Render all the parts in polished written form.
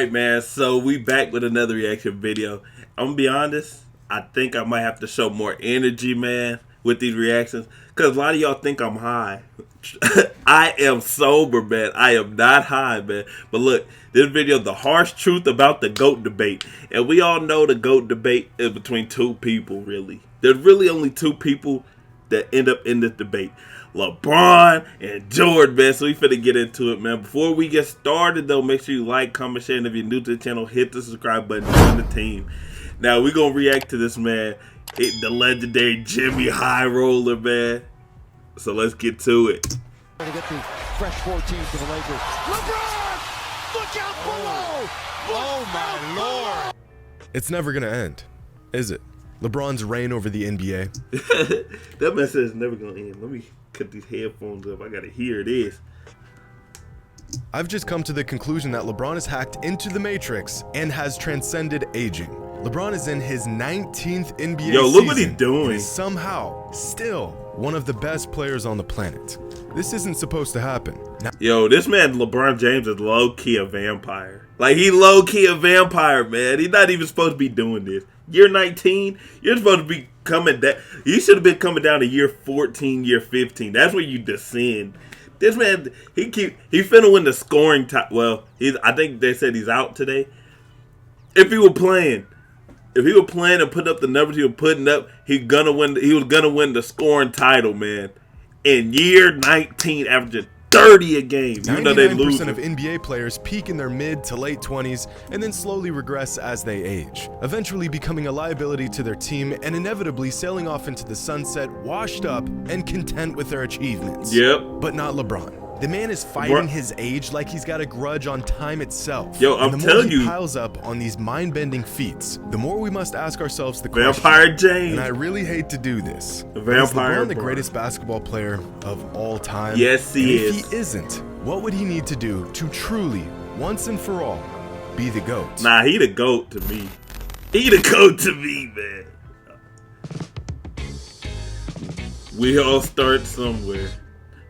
Alright, man, so we back with another reaction video. I'm gonna be honest, I think I might have to show more energy, man, with these reactions, because a lot of y'all think I'm high. I am sober, man. I am not high, man. But look, this video, the harsh truth about the GOAT debate. And we all know the GOAT debate is between two people, really. There's really only two people that end up in this debate. LeBron and Jordan, man. So we finna get into it, man. Before we get started, though, make sure you like, comment, share, and if you're new to the channel, hit the subscribe button, join the team. Now, we're gonna react to this, man. The legendary Jimmy High Roller, man. So let's get to it. To get the fresh 14 to the Lakers. LeBron! Look out below! Oh my Lord! It's never gonna end, is it? LeBron's reign over the NBA. That man says it's never gonna end. Let me cut these headphones up. I gotta hear this. I've just come to the conclusion that LeBron has hacked into the Matrix and has transcended aging. LeBron is in his 19th NBA season. Yo, look what he's doing. And is somehow still one of the best players on the planet. This isn't supposed to happen. Now, yo, this man LeBron James is low-key a vampire. Like, he low-key a vampire, man. He's not even supposed to be doing this. Year 19, you're supposed to be coming down. You should have been coming down to year 14, year 15. That's where you descend. This man, he finna win the scoring well, I think they said he's out today. If he were playing and putting up the numbers he was putting up, he was gonna win the scoring title, man. In year 19, averaging 30 a game. Even though they lose. 99% of NBA players peak in their mid to late 20s and then slowly regress as they age, eventually becoming a liability to their team and inevitably sailing off into the sunset, washed up and content with their achievements. Yep. But not LeBron. The man is fighting his age like he's got a grudge on time itself. Yo, I'm telling you, the more he piles up on these mind-bending feats, the more we must ask ourselves the question. Vampire James. And I really hate to do this. Vampire Is LeBron the greatest basketball player of all time? Yes, he is. If he isn't, what would he need to do to truly, once and for all, be the GOAT? Nah, he the GOAT to me. He the GOAT to me, man. We all start somewhere.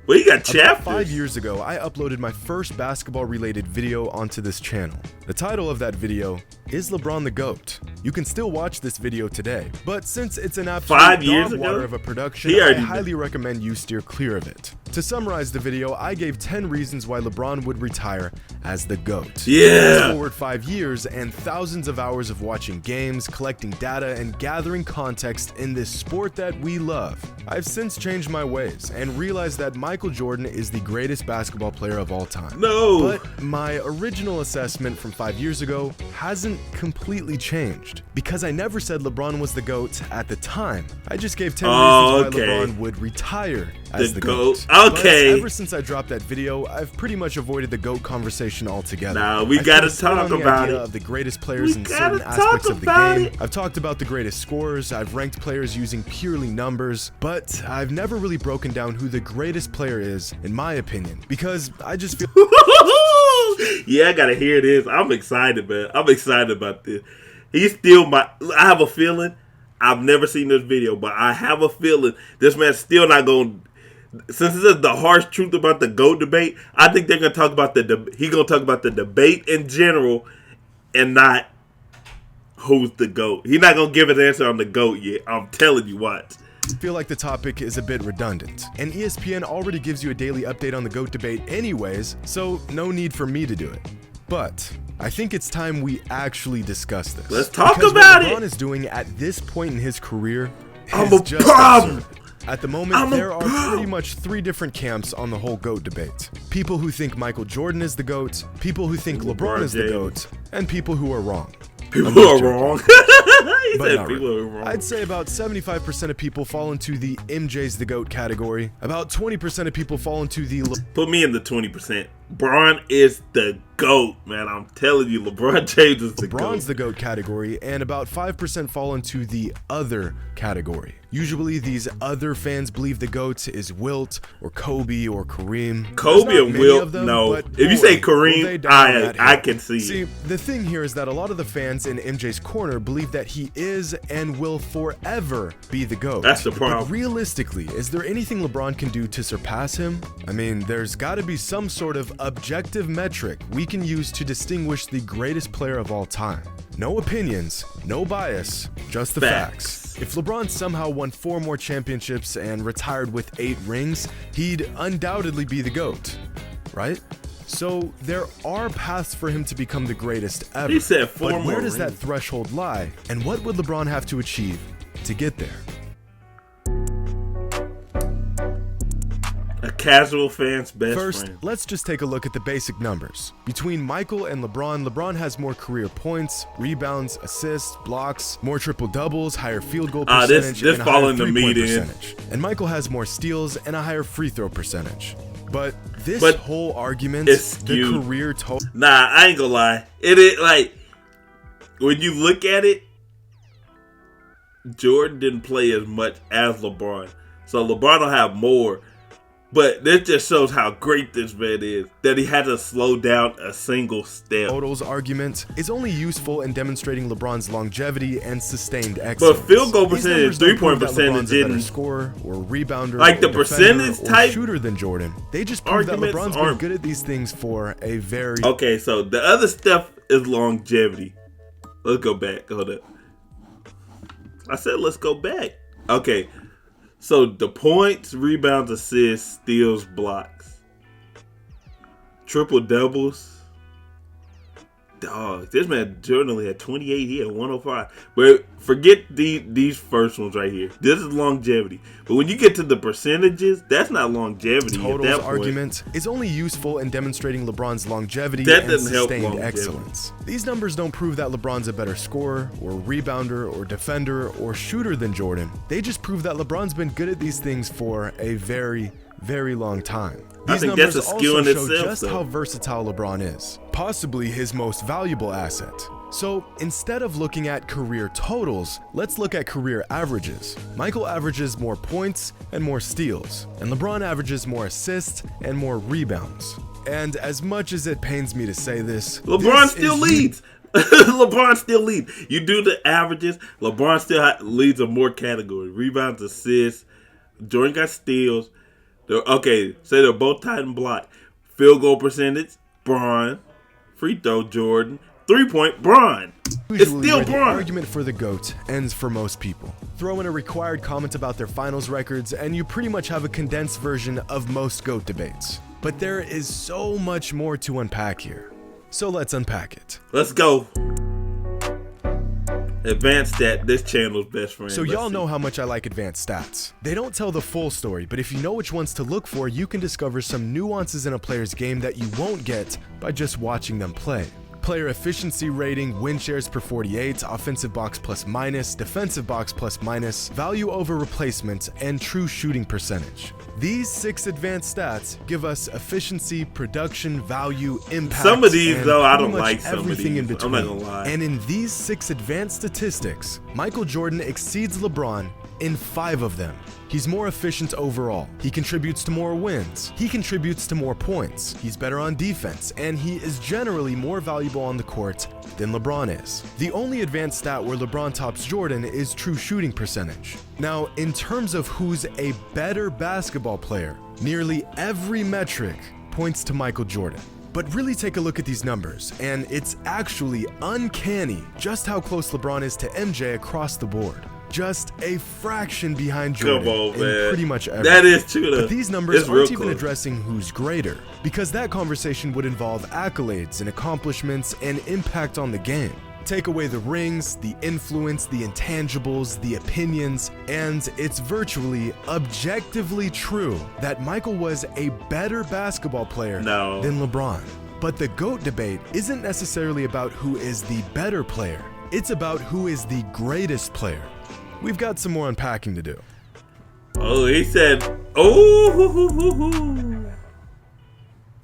Well, you got chapters. 5 years ago, I uploaded my first basketball-related video onto this channel. The title of that video is LeBron the GOAT. You can still watch this video today, but since it's an absolute dog-water of a production, I highly recommend you steer clear of it. To summarize the video, I gave 10 reasons why LeBron would retire as the GOAT. Yeah. Fast forward 5 years and thousands of hours of watching games, collecting data, and gathering context in this sport that we love. I've since changed my ways and realized that Michael Jordan is the greatest basketball player of all time. No! But my original assessment from 5 years ago hasn't completely changed, because I never said LeBron was the GOAT at the time. I just gave 10 reasons why LeBron would retire as the GOAT. Okay. But ever since I dropped that video, I've pretty much avoided the GOAT conversation altogether. Nah, we gotta talk about it. Of the greatest players in certain aspects of the game. I've talked about the greatest scorers. I've ranked players using purely numbers, but I've never really broken down who the greatest player is, in my opinion, because I just feel. Yeah, I gotta hear this. I'm excited, man. I'm excited about this. He's still I have a feeling. I've never seen this video, but I have a feeling this man's still not going. Since this is the harsh truth about the GOAT debate, I think they're gonna talk about he's gonna talk about the debate in general, and not who's the GOAT. He's not gonna give an answer on the GOAT yet. I'm telling you what. I feel like the topic is a bit redundant, and ESPN already gives you a daily update on the GOAT debate anyways, so no need for me to do it. But I think it's time we actually discuss this. Let's talk about it. What LeBron is doing at this point in his career is just absurd. At the moment, there are pretty much 3 different camps on the whole GOAT debate. People who think Michael Jordan is the GOAT, people who think LeBron is the GOAT, and people who are wrong. People are wrong. But not really. I'd say about 75% of people fall into the MJ's the GOAT category. About 20% of people fall into the... Put me in the 20%. LeBron is the GOAT, man. I'm telling you, LeBron James is the GOAT. LeBron's the GOAT category, and about 5% fall into the other category. Usually, these other fans believe the GOAT is Wilt, or Kobe, or Kareem. Kobe and Wilt, no. If you say Kareem, I can see it. See, the thing here is that a lot of the fans in MJ's corner believe that he is and will forever be the GOAT. That's the problem. But realistically, is there anything LeBron can do to surpass him? I mean, there's got to be some sort of objective metric we can use to distinguish the greatest player of all time. No opinions, no bias, just the facts. If LeBron somehow won 4 more championships and retired with 8 rings, he'd undoubtedly be the GOAT, right? So there are paths for him to become the greatest ever. He said 4 more but where does rings. that threshold lie, and what would LeBron have to achieve to get there? A casual fan's best First, friend. let's just take a look at the basic numbers. Between Michael and LeBron, LeBron has more career points, rebounds, assists, blocks, more triple doubles, higher field goal percentage, this and a higher following the three-point meeting. percentage. And Michael has more steals and a higher free throw percentage. But this whole argument, the career total. Nah, I ain't gonna lie. It is like when you look at it, Jordan didn't play as much as LeBron, so LeBron will have more. But this just shows how great this man is, that he had to slow down a single step. Totals argument is only useful in demonstrating LeBron's longevity and sustained excellence. But field goal percentage, 3-point percentage didn't scorer or rebounder, like the or percentage or type shooter than Jordan. They just prove that LeBron's been good at these things for a very. Okay, so the other stuff is longevity. Let's go back. Hold up. I said let's go back. Okay. So the points, rebounds, assists, steals, blocks, triple doubles. Dog, this man Jordan only had 28. He had 105. But forget these first ones right here. This is longevity. But when you get to the percentages, that's not longevity. Totals argument is only useful in demonstrating LeBron's longevity and sustained excellence. These numbers don't prove that LeBron's a better scorer or rebounder or defender or shooter than Jordan. They just prove that LeBron's been good at these things for a very, very long time. These numbers also show just how versatile LeBron is, possibly his most valuable asset. So instead of looking at career totals, let's look at career averages. Michael averages more points and more steals, and LeBron averages more assists and more rebounds. And as much as it pains me to say this, LeBron still leads. LeBron still leads. You do the averages, LeBron still leads in more categories. Rebounds, assists, Jordan got steals. Okay, say they're both tied in block. Field goal percentage, Bron. Free throw, Jordan. 3-point, Bron. It's still Bron. The argument for the GOAT ends for most people. Throw in a required comment about their finals records, and you pretty much have a condensed version of most GOAT debates. But there is so much more to unpack here. So let's unpack it. Let's go. Advanced Stat, this channel's best friend. So y'all know how much I like advanced stats. They don't tell the full story, but if you know which ones to look for, you can discover some nuances in a player's game that you won't get by just watching them play. Player efficiency rating, win shares per 48, offensive box plus minus, defensive box plus minus, value over replacement, and true shooting percentage. These 6 advanced stats give us efficiency, production, value, impact, some of these, and though, I don't much like some everything of these. in between. I'm not gonna lie. And in these 6 advanced statistics, Michael Jordan exceeds LeBron in 5 of them. He's more efficient overall. He contributes to more wins. He contributes to more points. He's better on defense, and he is generally more valuable on the court than LeBron is. The only advanced stat where LeBron tops Jordan is true shooting percentage. Now, in terms of who's a better basketball player, nearly every metric points to Michael Jordan. But really take a look at these numbers, and it's actually uncanny just how close LeBron is to MJ across the board. Just a fraction behind Jordan in pretty much everything. That is true, though. But these numbers aren't even addressing who's greater, because that conversation would involve accolades and accomplishments and impact on the game. Take away the rings, the influence, the intangibles, the opinions, and it's virtually objectively true that Michael was a better basketball player than LeBron. But the GOAT debate isn't necessarily about who is the better player. It's about who is the greatest player. We've got some more unpacking to do. Oh, he said, oh.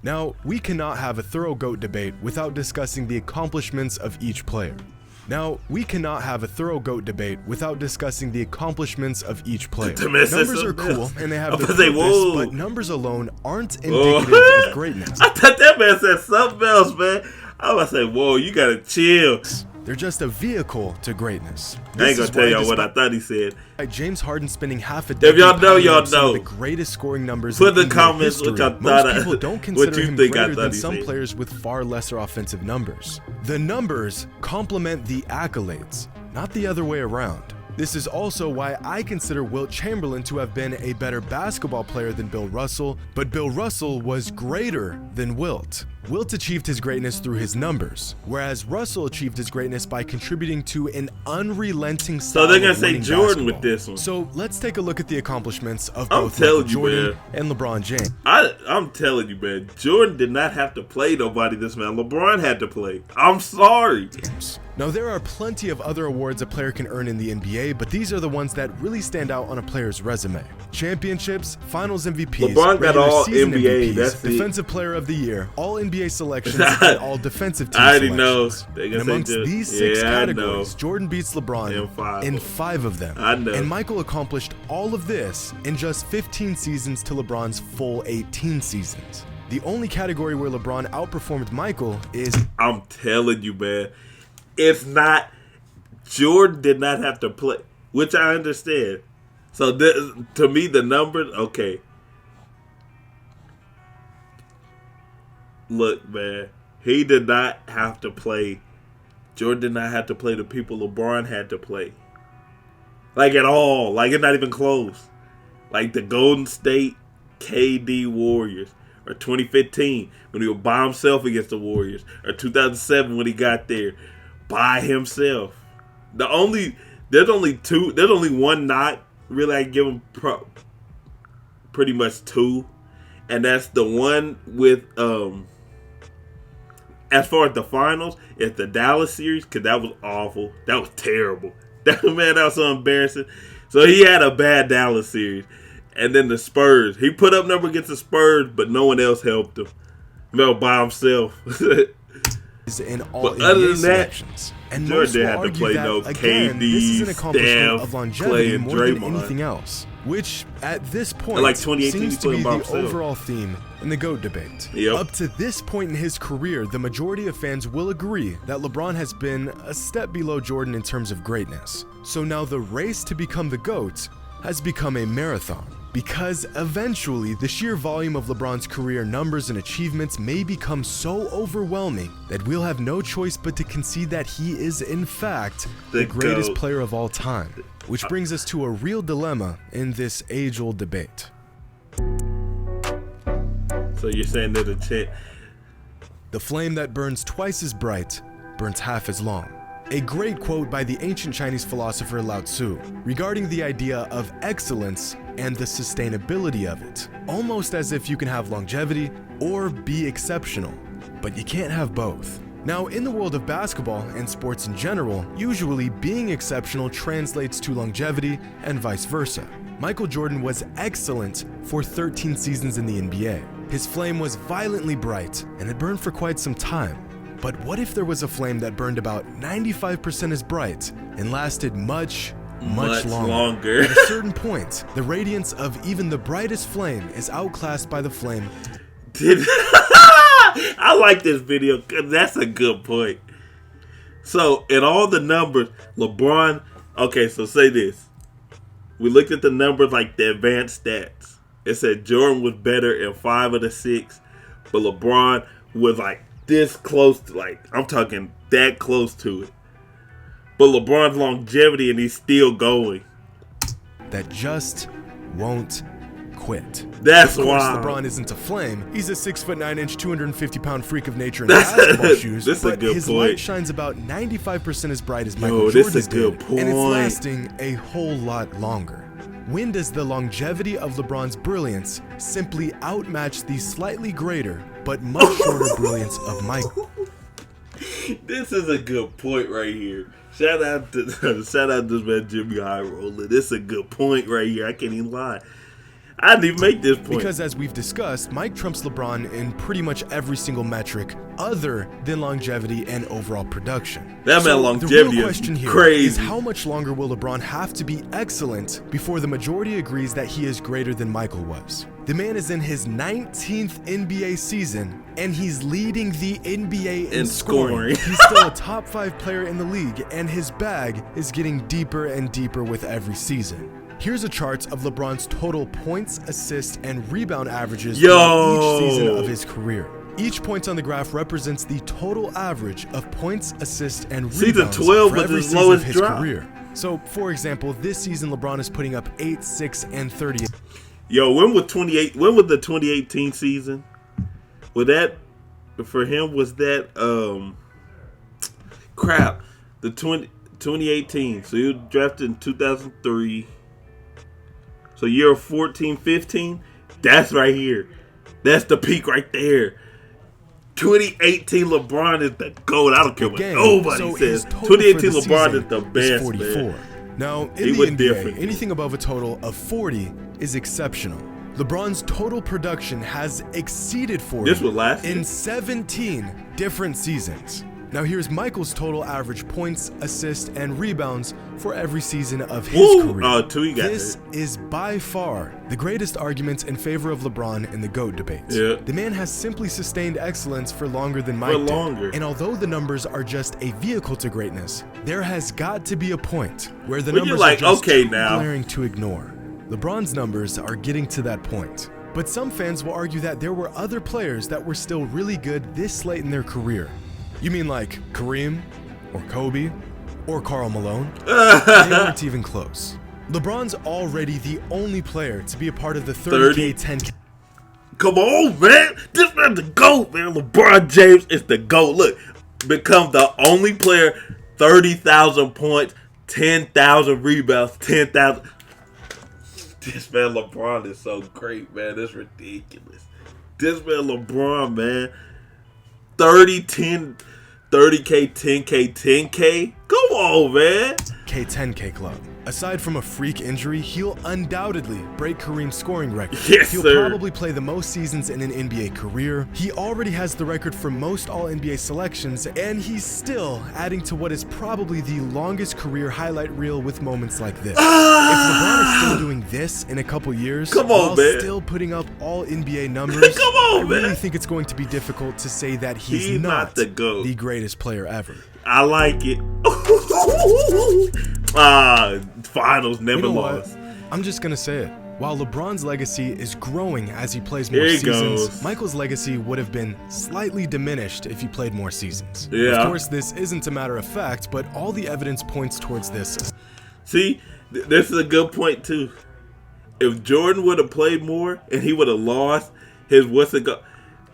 Now, we cannot have a thorough GOAT debate without discussing the accomplishments of each player. Numbers are cool, and they have their purpose, but numbers alone aren't indicative of greatness. I thought that man said something else, man. I was about to say, whoa, you gotta chill. They're just a vehicle to greatness. I ain't gonna tell y'all what I thought he said. James Harden spending half a decade. If y'all know, y'all know. The greatest scoring numbers. Put in the comments what y'all thought. Most people don't consider what you him think greater I thought than he some said. players with far lesser offensive numbers. The numbers complement the accolades, not the other way around. This is also why I consider Wilt Chamberlain to have been a better basketball player than Bill Russell, but Bill Russell was greater than Wilt. Wilt achieved his greatness through his numbers, whereas Russell achieved his greatness by contributing to an unrelenting style. So they're gonna of say winning Jordan basketball. with this one. So let's take a look at the accomplishments of I'm both Michael telling you, Jordan man. and LeBron James. I'm telling you, man. Jordan did not have to play nobody this man. LeBron had to play. I'm sorry. Now, there are plenty of other awards a player can earn in the NBA, but these are the ones that really stand out on a player's resume. Championships, Finals MVPs, LeBron got regular all season NBA, MVPs, that's it. Defensive Player of the Year, all NBA selections, and all defensive team I already know. selections. They And gonna say amongst just- these 6 yeah, I categories, know. Jordan beats LeBron In in five. 5 of them. I know. And Michael accomplished all of this in just 15 seasons to LeBron's full 18 seasons. The only category where LeBron outperformed Michael is... I'm telling you, man. It's not. Jordan did not have to play, which I understand. So to me, the numbers, okay. Look, man, he did not have to play. Jordan did not have to play the people LeBron had to play. Like at all. Like it's not even close. Like the Golden State KD Warriors. Or 2015 when he was by himself against the Warriors. Or 2007 when he got there by himself. There's only one knock. Really, I give him pretty much 2. And that's the one with, as far as the finals, it's the Dallas series, because that was awful. That was terrible. That was so embarrassing. So he had a bad Dallas series. And then the Spurs. He put up number against the Spurs, but no one else helped him. By himself. in all but NBA other than that, selections. And most Jordan will had to argue play that, no again, KD, this is an accomplishment Steph, of longevity Clay, more than Draymond. anything else, which at this point Like 2018, seems he to put be him by the himself. overall theme in the GOAT debate. Yep. Up to this point in his career, the majority of fans will agree that LeBron has been a step below Jordan in terms of greatness. So now the race to become the GOAT has become a marathon. Because eventually, the sheer volume of LeBron's career numbers and achievements may become so overwhelming that we'll have no choice but to concede that he is, in fact, the greatest GOAT. player of all time. Which brings us to a real dilemma in this age-old debate. So you're saying that The flame that burns twice as bright burns half as long. A great quote by the ancient Chinese philosopher Lao Tzu regarding the idea of excellence and the sustainability of it. Almost as if you can have longevity or be exceptional, but you can't have both. Now, in the world of basketball and sports in general, usually being exceptional translates to longevity and vice versa. Michael Jordan was excellent for 13 seasons in the NBA. His flame was violently bright and it burned for quite some time. But what if there was a flame that burned about 95% as bright and lasted much longer? At a certain point, the radiance of even the brightest flame is outclassed by the flame. I like this video because that's a good point. So, in all the numbers, LeBron, okay, so say this. We looked at the numbers like the advanced stats. It said Jordan was better in 5 of the 6, but LeBron was like this close to, like, I'm talking that close to it. But LeBron's longevity and he's still going. That just won't quit. That's of course, why LeBron isn't a flame. He's a 6'9", 250-pound freak of nature in basketball shoes. This is a but good his point. light shines about 95% as bright as Michael Yo, Jordan's this is a good did, and it's point. lasting a whole lot longer. When does the longevity of LeBron's brilliance simply outmatch the slightly greater but much shorter brilliance of Michael? This is a good point right here. Shout out to this man Jimmy High Roller. This is a good point right here. I can't even lie. I didn't even make this point. Because as we've discussed, Mike trumps LeBron in pretty much every single metric other than longevity and overall production. That man longevity the real question is here crazy. is how much longer will LeBron have to be excellent before the majority agrees that he is greater than Michael was? The man is in his 19th NBA season, and he's leading the NBA in scoring. He's still a top 5 player in the league, and his bag is getting deeper and deeper with every season. Here's a chart of LeBron's total points, assists, and rebound averages for each season of his career. Each point on the graph represents the total average of points, assists, and rebounds season 12 for every was his season lowest of his drop. career. So, for example, this season LeBron is putting up 8, 6, and 30. Yo, when was the 2018 season? Was that for him? Was that the 2018? So he was drafted in 2003. So year 14, 15. That's right here. That's the peak right there. 2018 LeBron is the GOAT. I don't care what nobody says. 2018 LeBron is the best, 44. Man. Now, in the NBA, anything above a total of 40 is exceptional. LeBron's total production has exceeded 40 in 17 different seasons. Now here's Michael's total average points, assists, and rebounds for every season of his career. This is by far the greatest argument in favor of LeBron in the GOAT debate. Yeah. The man has simply sustained excellence for longer than Mike did. And although the numbers are just a vehicle to greatness, there has got to be a point where the numbers are just too glaring to ignore. LeBron's numbers are getting to that point. But some fans will argue that there were other players that were still really good this late in their career. You mean like Kareem, or Kobe, or Karl Malone? They aren't even close. LeBron's already the only player to be a part of the 30K, 10K. Come on, man. This man's the GOAT, man. LeBron James is the GOAT. Look, become the only player, 30,000 points, 10,000 rebounds, 10,000. This man LeBron is so great, man. That's ridiculous. This man LeBron, man. 30, 10, 30K, 10K, 10K. Come on, man. 10K club. Aside from a freak injury, he'll undoubtedly break Kareem's scoring record. Yes, he'll probably play the most seasons in an NBA career. He already has the record for most All-NBA selections, and he's still adding to what is probably the longest career highlight reel with moments like this. If LeBron is still doing this in a couple years, while still putting up All-NBA numbers, I really think it's going to be difficult to say that he's not the GOAT, the greatest player ever. I like it. Finals never lost. I'm just gonna say it. While LeBron's legacy is growing as he plays more seasons, Michael's legacy would have been slightly diminished if he played more seasons. Of course, this isn't a matter of fact, but all the evidence points towards this. See, this is a good point too. If Jordan would have played more and he would have lost his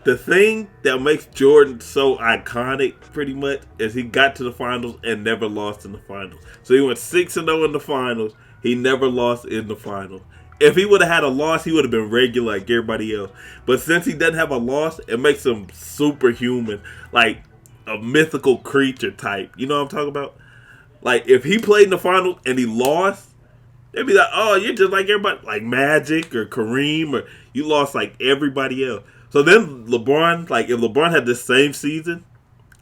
the thing that makes Jordan so iconic, pretty much, is he got to the finals and never lost in the finals. So he went 6-0 in the finals. He never lost in the finals. If he would have had a loss, he would have been regular like everybody else. But since he doesn't have a loss, it makes him superhuman, like a mythical creature type. You know what I'm talking about? Like, if he played in the finals and he lost, they'd be like, oh, you're just like everybody, like Magic or Kareem, or you lost like everybody else. So then LeBron, like if LeBron had the same season,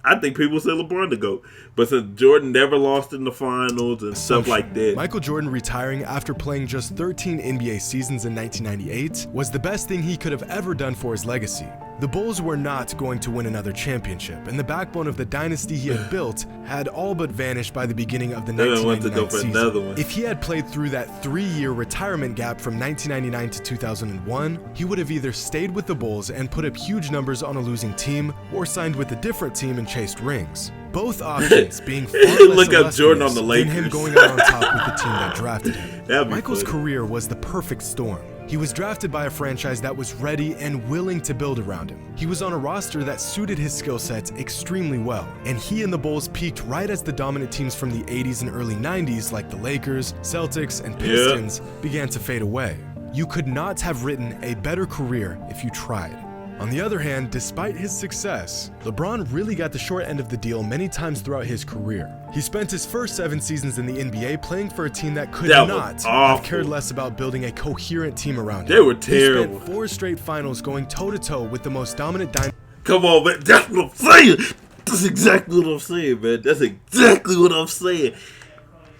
I think people say LeBron the GOAT. But since Jordan never lost in the finals and stuff like that. Michael Jordan retiring after playing just 13 NBA seasons in 1998 was the best thing he could have ever done for his legacy. The Bulls were not going to win another championship, and the backbone of the dynasty he had built had all but vanished by the beginning of the 1999 season. If he had played through that 3-year retirement gap from 1999 to 2001, he would have either stayed with the Bulls and put up huge numbers on a losing team, or signed with a different team and chased rings. Both options being far less illustrious than him going out on top with the team that drafted him. Michael's career was the perfect storm. He was drafted by a franchise that was ready and willing to build around him. He was on a roster that suited his skill sets extremely well, and he and the Bulls peaked right as the dominant teams from the 80s and early 90s like the Lakers, Celtics, and Pistons began to fade away. You could not have written a better career if you tried. On the other hand, despite his success, LeBron really got the short end of the deal many times throughout his career. He spent his first 7 seasons in the NBA playing for a team that could not have cared less about building a coherent team around him. They were terrible. He spent 4 straight finals going toe-to-toe with the most dominant dynasty. Come on, man. That's what I'm saying. That's exactly what I'm saying, man. That's exactly what I'm saying.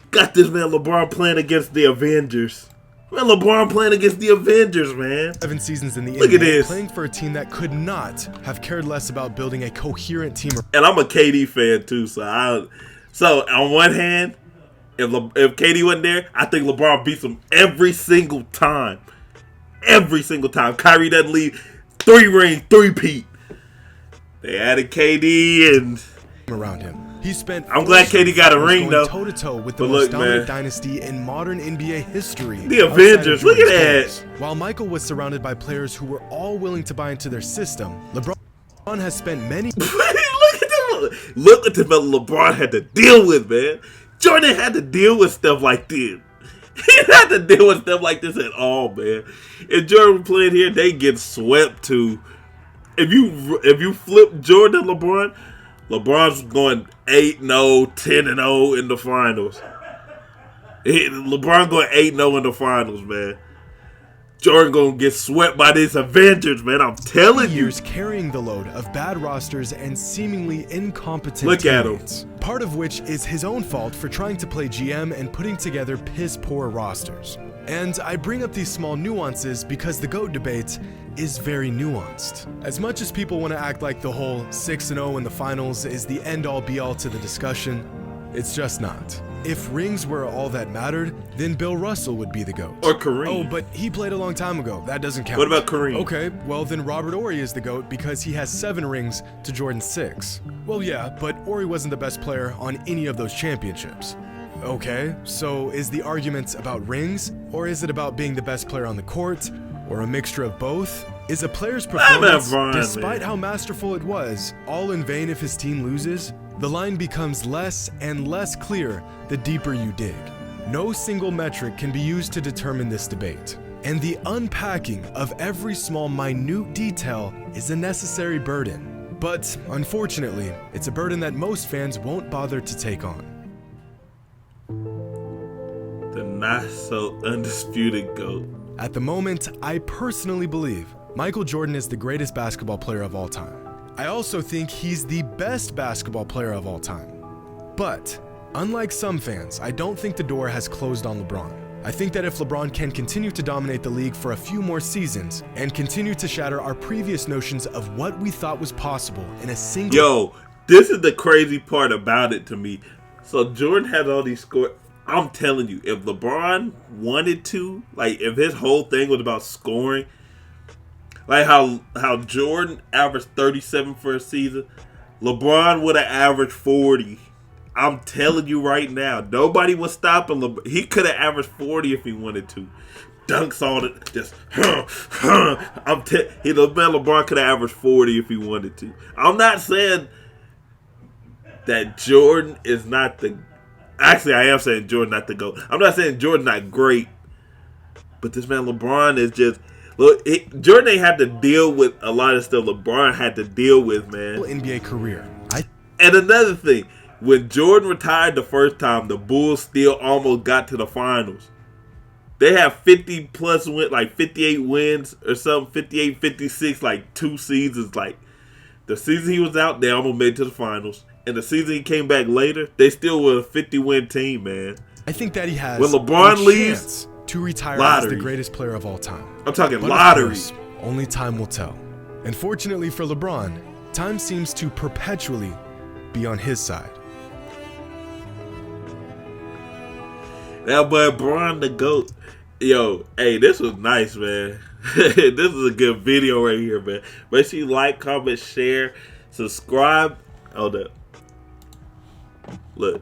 Got this man LeBron playing against the Avengers. Man, LeBron playing against the Avengers, man. 7 seasons in the Look at NBA, this. playing for a team that could not have cared less about building a coherent team. And I'm a KD fan too, so on one hand, if KD wasn't there, I think LeBron beats him every single time. Every single time. Kyrie doesn't leave 3 rings, 3-peat. They added KD and around him. He spent. I'm glad KD got a ring though. Toe to toe with the most dominant dynasty in modern NBA history. The Avengers. Look at that. While Michael was surrounded by players who were all willing to buy into their system, LeBron has spent many. Look at the LeBron had to deal with, man. Jordan had to deal with stuff like this. He had to deal with stuff like this at all, man. If Jordan played here, they get swept too. If you flip Jordan and LeBron's going 8-0, 10-0 in the finals. LeBron going 8-0 in the finals, man. Jordan gonna get swept by these Avengers, man. I'm telling you. Years carrying the load of bad rosters and seemingly incompetent Look teammates. Part of which is his own fault for trying to play GM and putting together piss-poor rosters. And I bring up these small nuances because the GOAT debate is very nuanced. As much as people want to act like the whole 6-0 in the finals is the end-all be-all to the discussion, it's just not. If rings were all that mattered, then Bill Russell would be the GOAT. Or Kareem. Oh, but he played a long time ago. That doesn't count. What about Kareem? Okay, well then Robert Horry is the GOAT because he has 7 rings to Jordan's 6. Well, yeah, but Horry wasn't the best player on any of those championships. Okay, so is the argument about rings, or is it about being the best player on the court, or a mixture of both? Is a player's performance, despite how masterful it was, all in vain if his team loses? The line becomes less and less clear the deeper you dig. No single metric can be used to determine this debate, and the unpacking of every small minute detail is a necessary burden. But unfortunately, it's a burden that most fans won't bother to take on. The not so undisputed GOAT. At the moment, I personally believe Michael Jordan is the greatest basketball player of all time. I also think he's the best basketball player of all time. But, unlike some fans, I don't think the door has closed on LeBron. I think that if LeBron can continue to dominate the league for a few more seasons and continue to shatter our previous notions of what we thought was possible in a single... Yo, this is the crazy part about it to me. So Jordan has all these scores. I'm telling you, if LeBron wanted to, like if his whole thing was about scoring, like how Jordan averaged 37 for a season, LeBron would have averaged 40. I'm telling you right now, nobody was stopping LeBron. He could have averaged 40 if he wanted to. Dunks on it, just LeBron could have averaged 40 if he wanted to. I'm not saying that Jordan is not the. Actually, I am saying Jordan not the GOAT. I'm not saying Jordan not great, but this man LeBron is just. Look, Jordan ain't had to deal with a lot of stuff LeBron had to deal with, man. NBA career. And another thing, when Jordan retired the first time, the Bulls still almost got to the finals. They have 50 plus wins, like 58 wins or something, 58, 56, like 2 seasons. Like the season he was out, they almost made it to the finals. And the season he came back later, they still were a 50-win team, man. I think that he has when LeBron leaves to retire lottery. as the greatest player of all time. I'm talking but lottery. Of course, only time will tell. And fortunately for LeBron, time seems to perpetually be on his side. Now, but LeBron the GOAT. Yo, hey, this was nice, man. This is a good video right here, man. Make sure you like, comment, share, subscribe. Hold up. Look,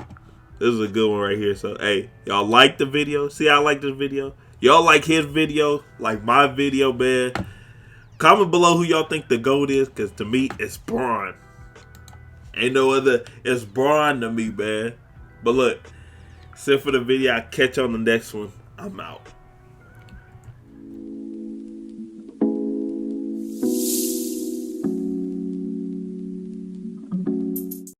this is a good one right here. So, hey, y'all like the video? See how I like this video? Y'all like his video? Like my video, man? Comment below who y'all think the GOAT is, because to me, it's Bron. Ain't no other. It's Bron to me, man. But look, that's it for the video. I'll catch you on the next one. I'm out.